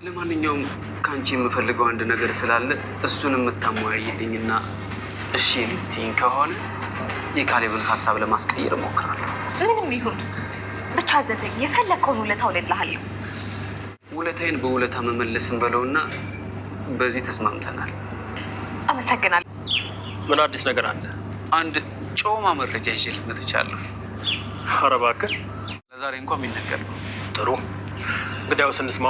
ለማንኛውም ካንቺ የምፈልገው አንድ ነገር ስላለ እሱን የምታሟይልኝና እሺ ልትይኝ ከሆነ የካሌብን ሐሳብ ለማስቀየር እሞክራለሁ። ምንም ይሁን ብቻ አዘዘኝ። የፈለከውን ውለታ ውለልሃለሁ። ውለታዬን በውለታ መመለስን በለውና በዚህ ተስማምተናል። አመሰግናለሁ። ምን አዲስ ነገር አለ? አንድ ጮማ መረጃ ይዤ መጥቻለሁ። ኧረ እባክህ። ለዛሬ እንኳን የሚነገር ነው። ጥሩ እንግዲያውስ እንስማ።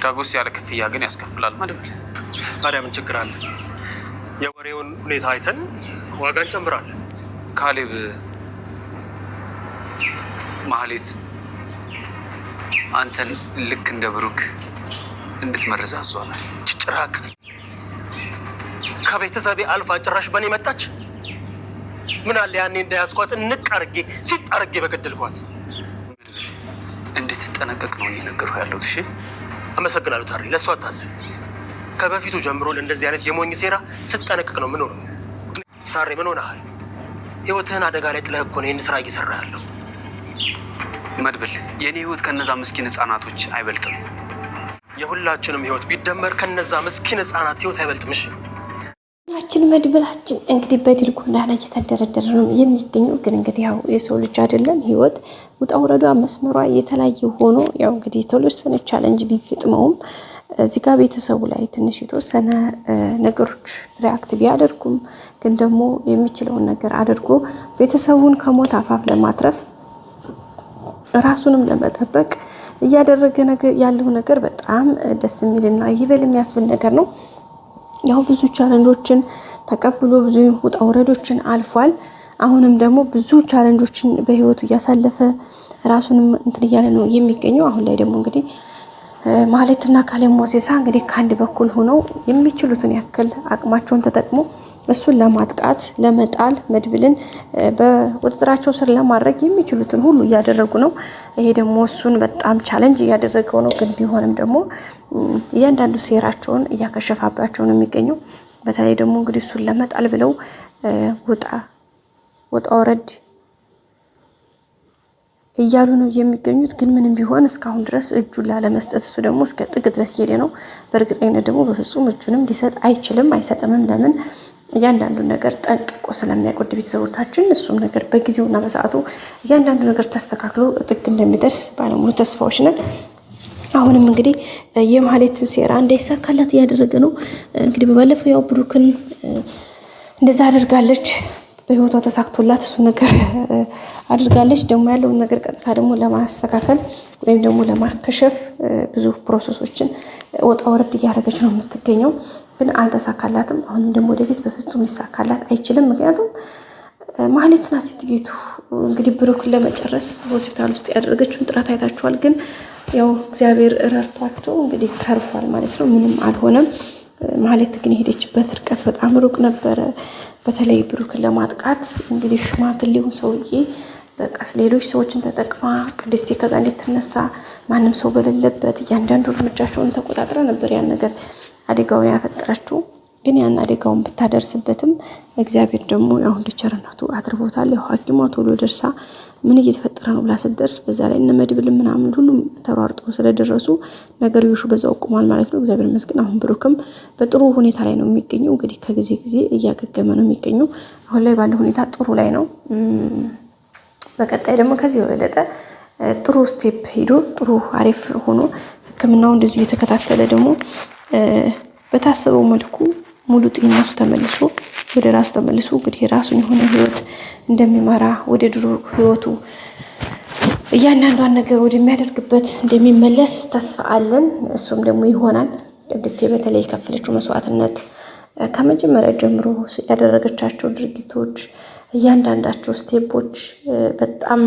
ዳጎስ ያለ ክፍያ ግን ያስከፍላል መድብል። ታዲያ ምን ችግር አለ? የወሬውን ሁኔታ አይተን ዋጋ እንጨምራለን። ካሌብ ማህሌት አንተን ልክ እንደ ብሩክ እንድትመርዝ አዟል። ጭራቅ ከቤተሰቤ አልፋ ጭራሽ በእኔ መጣች። ምን አለ ያኔ እንዳያስኳት እንቅ አድርጌ ሲጥ አድርጌ በገደልኳት። እንድትጠነቀቅ ነው እየነገርኩህ ያለሁት። እሺ አመሰግናለሁ ታሪ። ለእሷ አታስብ። ከበፊቱ ጀምሮ እንደዚህ አይነት የሞኝ ሴራ ስትጠነቀቅ ነው ምን ሆነው። ታሪ ምን ሆነሃል? ህይወትህን አደጋ ላይ ጥለህ እኮ ነው ይህን ስራ እየሰራ ያለው። መድብል የኔ ህይወት ከነዛ ምስኪን ህፃናቶች አይበልጥም። የሁላችንም ህይወት ቢደመር ከነዛ ምስኪን ህፃናት ህይወት አይበልጥም። እሺ ሁላችን መድብላችን እንግዲህ በድል ጎዳና እየተደረደረ ነው የሚገኘው። ግን እንግዲህ ያው የሰው ልጅ አይደለም ህይወት ውጣ ውረዷ መስመሯ የተለያየ ሆኖ ያው እንግዲህ የተወሰነ ቻሌንጅ ቢገጥመውም እዚህ ጋር ቤተሰቡ ላይ ትንሽ የተወሰነ ነገሮች ሪአክት ቢያደርጉም ግን ደግሞ የሚችለውን ነገር አድርጎ ቤተሰቡን ከሞት አፋፍ ለማትረፍ ራሱንም ለመጠበቅ እያደረገ ያለው ነገር በጣም ደስ የሚልና ይበል የሚያስብል ነገር ነው። ያው ብዙ ቻሌንጆችን ተቀብሎ ብዙ ውጣ ውረዶችን አልፏል። አሁንም ደግሞ ብዙ ቻሌንጆችን በህይወቱ እያሳለፈ ራሱንም እንትን እያለ ነው የሚገኘው። አሁን ላይ ደግሞ እንግዲህ ማህሌትና ካሌብ ሞሲሳ እንግዲህ ከአንድ በኩል ሆነው የሚችሉትን ያክል አቅማቸውን ተጠቅሞ እሱን ለማጥቃት ለመጣል መድብልን በቁጥጥራቸው ስር ለማድረግ የሚችሉትን ሁሉ እያደረጉ ነው። ይሄ ደግሞ እሱን በጣም ቻሌንጅ እያደረገው ነው። ግን ቢሆንም ደግሞ እያንዳንዱ ሴራቸውን እያከሸፋባቸው ነው የሚገኘው። በተለይ ደግሞ እንግዲህ እሱን ለመጣል ብለው ወጣ ወረድ እያሉ ነው የሚገኙት። ግን ምንም ቢሆን እስካሁን ድረስ እጁን ላለመስጠት እሱ ደግሞ እስከ ጥግ ድረስ እየሄደ ነው። በእርግጠኝነት ደግሞ በፍጹም እጁንም ሊሰጥ አይችልም፣ አይሰጥምም። ለምን? እያንዳንዱ ነገር ጠንቅቆ ስለሚያውቁት ቤተሰቦቻችን እሱም ነገር በጊዜውና በሰዓቱ እያንዳንዱ ነገር ተስተካክሎ ጥግ እንደሚደርስ ባለሙሉ ተስፋዎች ነን። አሁንም እንግዲህ የማህሌት ሴራ እንዳይሳካላት እያደረገ ነው። እንግዲህ በባለፈው ያው ብሩክን እንደዛ አድርጋለች፣ በህይወቷ ተሳክቶላት እሱ ነገር አድርጋለች። ደግሞ ያለውን ነገር ቀጥታ ደግሞ ለማስተካከል ወይም ደግሞ ለማከሸፍ ብዙ ፕሮሰሶችን ወጣ ወረድ እያደረገች ነው የምትገኘው። ግን አልተሳካላትም። አሁንም ደግሞ ወደፊት በፍጹም ሊሳካላት አይችልም። ምክንያቱም ማህሌትና ሴትጌቱ እንግዲህ ብሩክን ለመጨረስ ሆስፒታል ውስጥ ያደረገችውን ጥረት አይታችኋል። ግን ያው እግዚአብሔር ረድቷቸው እንግዲህ ተርፏል ማለት ነው። ምንም አልሆነም። ማህሌት ግን የሄደችበት ርቀት በጣም ሩቅ ነበረ። በተለይ ብሩክን ለማጥቃት እንግዲህ ሽማግሌውን ሰውዬ በቃ ሌሎች ሰዎችን ተጠቅማ ቅድስቴ ከዛ እንድትነሳ ማንም ሰው በሌለበት እያንዳንዱ እርምጃቸውን ተቆጣጥራ ነበር ያን ነገር አደጋውን ያፈጠረችው። ግን ያን አደጋውን ብታደርስበትም እግዚአብሔር ደግሞ ያው እንደ ቸርነቱ አትርፎታል። ያው ሐኪሟ ቶሎ ደርሳ ምን እየተፈጠረ ነው ብላ ስትደርስ በዛ ላይ እነ መድብል ምናምን ሁሉም ተሯርጠው ስለደረሱ ነገርዮሹ በዛው ቆሟል ማለት ነው። እግዚአብሔር ይመስገን። አሁን ብሩክም በጥሩ ሁኔታ ላይ ነው የሚገኘው። እንግዲህ ከጊዜ ጊዜ እያገገመ ነው የሚገኘው። አሁን ላይ ባለው ሁኔታ ጥሩ ላይ ነው። በቀጣይ ደግሞ ከዚህ በበለጠ ጥሩ ስቴፕ ሄዶ ጥሩ አሪፍ ሆኖ ሕክምናው እንደዚሁ እየተከታተለ ደግሞ በታሰበው መልኩ ሙሉ ጤንነቱ ተመልሶ ወደ ራሱ ተመልሶ እንግዲህ ራሱን የሆነ ህይወት እንደሚመራ ወደ ድሮ ህይወቱ እያንዳንዷን ነገር ወደሚያደርግበት እንደሚመለስ ተስፋ አለን። እሱም ደግሞ ይሆናል። ቅድስቴ በተለይ የከፈለችው መስዋዕትነት ከመጀመሪያ ጀምሮ ያደረገቻቸው ድርጊቶች እያንዳንዳቸው ስቴፖች በጣም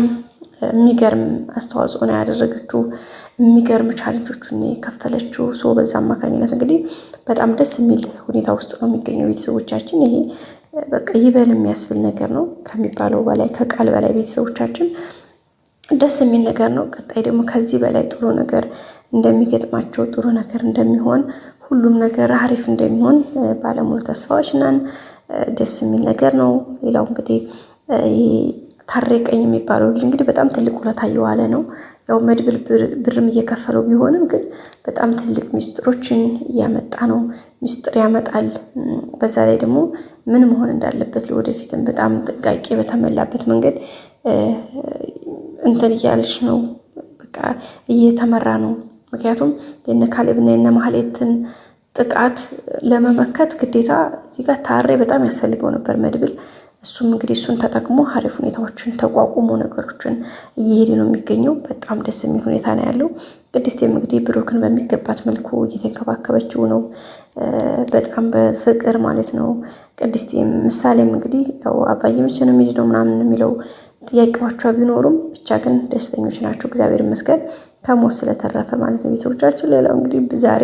የሚገርም አስተዋጽኦ ነው ያደረገችው። የሚገርም ቻሌንጆችን የከፈለችው ሰው በዛ አማካኝነት እንግዲህ በጣም ደስ የሚል ሁኔታ ውስጥ ነው የሚገኘው ቤተሰቦቻችን። ይሄ በቃ ይበል የሚያስብል ነገር ነው ከሚባለው በላይ ከቃል በላይ ቤተሰቦቻችን ደስ የሚል ነገር ነው። ቀጣይ ደግሞ ከዚህ በላይ ጥሩ ነገር እንደሚገጥማቸው ጥሩ ነገር እንደሚሆን ሁሉም ነገር አሪፍ እንደሚሆን ባለሙሉ ተስፋዎች ነን። ደስ የሚል ነገር ነው። ሌላው እንግዲህ ታረቀኝ የሚባለው ልጅ እንግዲህ በጣም ትልቅ ውለታ እየዋለ ነው። ያው መድብል ብርም እየከፈለው ቢሆንም ግን በጣም ትልቅ ሚስጥሮችን እያመጣ ነው። ሚስጥር ያመጣል። በዛ ላይ ደግሞ ምን መሆን እንዳለበት ለወደፊትም በጣም ጥንቃቄ በተሞላበት መንገድ እንትን እያለች ነው። በቃ እየተመራ ነው። ምክንያቱም የነ ካሌብና የነ ማህሌትን ጥቃት ለመመከት ግዴታ እዚህ ጋር ታሬ በጣም ያስፈልገው ነበር መድብል። እሱም እንግዲህ እሱን ተጠቅሞ አሪፍ ሁኔታዎችን ተቋቁሞ ነገሮችን እየሄደ ነው የሚገኘው። በጣም ደስ የሚል ሁኔታ ነው ያለው። ቅድስቴም እንግዲህ ብሩክን በሚገባት መልኩ እየተንከባከበችው ነው፣ በጣም በፍቅር ማለት ነው። ቅድስቴም ምሳሌም እንግዲህ ያው አባዬ መቼ ነው የሚሄደው ምናምን የሚለው ጥያቄዎቿ ቢኖሩም ብቻ ግን ደስተኞች ናቸው፣ እግዚአብሔር ይመስገን ከሞት ስለተረፈ ማለት ነው ቤተሰቦቻችን። ሌላው እንግዲህ ዛሬ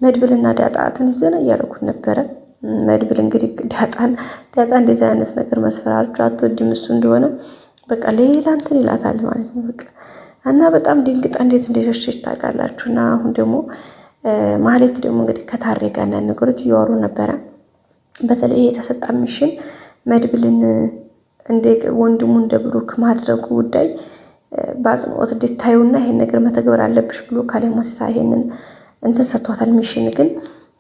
መድብልና ዳጣ ትንሽ ዘና እያደረጉት ነበረ። መድብል እንግዲህ ዳጣ እንደዚህ አይነት ነገር መስፈራችሁ አትወድም እሱ እንደሆነ በቃ ሌላ እንትን ይላታል ማለት ነው። በቃ እና በጣም ድንግጣ እንዴት እንደሸሸች ታውቃላችሁ። እና አሁን ደግሞ ማህሌት ደግሞ እንግዲህ ከታሬ ጋር እና ነገሮች እያወሩ ነበረ። በተለይ የተሰጣ ሚሽን መድብልን እንደ ወንድሙ እንደ ብሩክ ማድረጉ ጉዳይ በአጽንኦት እንድታዩና ይሄን ነገር መተግበር አለብሽ ብሎ ካሌሞሳ ይሄንን እንትን ሰጥቷታል። ሚሽን ግን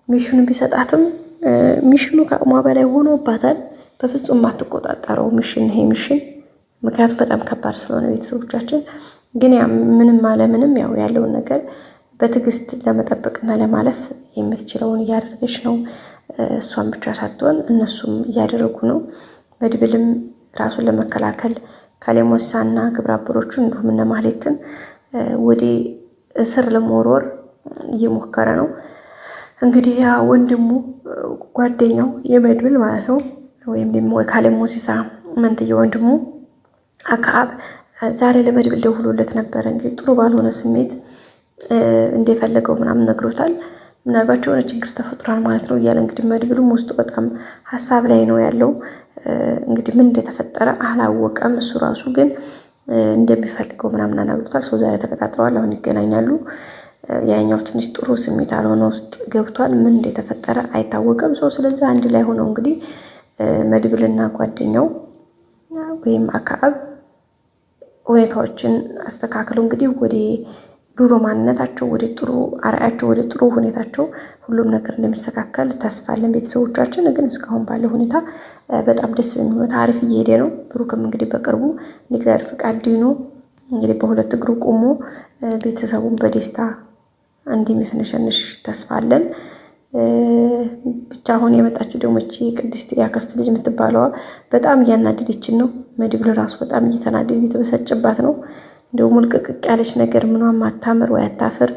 ሚሽኑ ቢሰጣትም ሚሽኑ ከአቅሟ በላይ ሆኖባታል። በፍጹም ማትቆጣጠረው ሚሽን ይሄ ሚሽን ምክንያቱም በጣም ከባድ ስለሆነ ቤተሰቦቻችን ግን ያ ምንም ምንም ያው ያለውን ነገር በትዕግስት ለመጠበቅና ለማለፍ የምትችለውን እያደረገች ነው። እሷን ብቻ ሳትሆን እነሱም እያደረጉ ነው። መድብልም ራሱን ለመከላከል ካሌሞሳና ግብረአበሮቹ እንዲሁም እነ ማህሌትን ወደ እስር ለመወርወር እየሞከረ ነው። እንግዲህ ያ ወንድሙ ጓደኛው የመድብል ማለት ነው ወይም ደግሞ የካሌሞሲሳ መንትየ ወንድሙ አክዓብ ዛሬ ለመድብል ደውሎለት ነበረ። እንግዲህ ጥሩ ባልሆነ ስሜት እንደፈለገው ምናምን ነግሮታል። ምናልባት የሆነ ችግር ተፈጥሯል ማለት ነው እያለ እንግዲህ መድብሉም ውስጡ በጣም ሀሳብ ላይ ነው ያለው። እንግዲህ ምን እንደተፈጠረ አላወቀም። እሱ ራሱ ግን እንደሚፈልገው ምናምን አናግሮታል። ሰው ዛሬ ተቀጣጥረዋል። አሁን ይገናኛሉ። ያኛው ትንሽ ጥሩ ስሜት አልሆነ ውስጥ ገብቷል። ምን እንደተፈጠረ አይታወቅም። ሰው ስለዚህ አንድ ላይ ሆነው እንግዲህ መድብልና ጓደኛው ወይም አክዓብ ሁኔታዎችን አስተካክለው እንግዲህ ወደ ድሮ ማንነታቸው ወደ ጥሩ አርአያቸው ወደ ጥሩ ሁኔታቸው ሁሉም ነገር እንደሚስተካከል ተስፋ አለን ቤተሰቦቻችን። ግን እስካሁን ባለው ሁኔታ በጣም ደስ የሚል ሁኔታ አሪፍ እየሄደ ነው። ብሩክም እንግዲህ በቅርቡ እግዚአብሔር ፍቃድ ድኖ እንግዲህ በሁለት እግሩ ቆሞ ቤተሰቡን በደስታ እንደሚፈነሸንሽ ተስፋ አለን። ብቻ አሁን የመጣችው ደግሞ እቺ ቅድስት ያክስት ልጅ የምትባለዋ በጣም እያናደደችን ነው። መድብል ራሱ በጣም እየተናደደ እየተበሳጨባት ነው። እንደው ሙልቅቅቅ ያለች ነገር ምኗም አታምር ወይ አታፍር።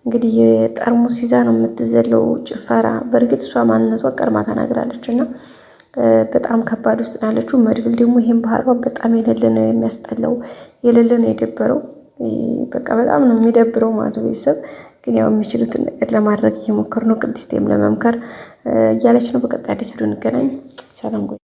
እንግዲህ የጠርሙስ ይዛ ነው የምትዘለው ጭፈራ። በእርግጥ እሷ ማንነቷ ቀርማ ተናግራለች እና በጣም ከባድ ውስጥ ያለችው። መድብል ደግሞ ይሄን ባህሯ በጣም የሌለ ነው የሚያስጠላው፣ የሌለ ነው የደበረው። በቃ በጣም ነው የሚደብረው ማለት ቤተሰብ ግን ያው የሚችሉትን ነገር ለማድረግ እየሞከሩ ነው። ቅድስቴም ለመምከር እያለች ነው። በቀጣይ አዲስ ቪዲዮ እንገናኝ። ሰላም።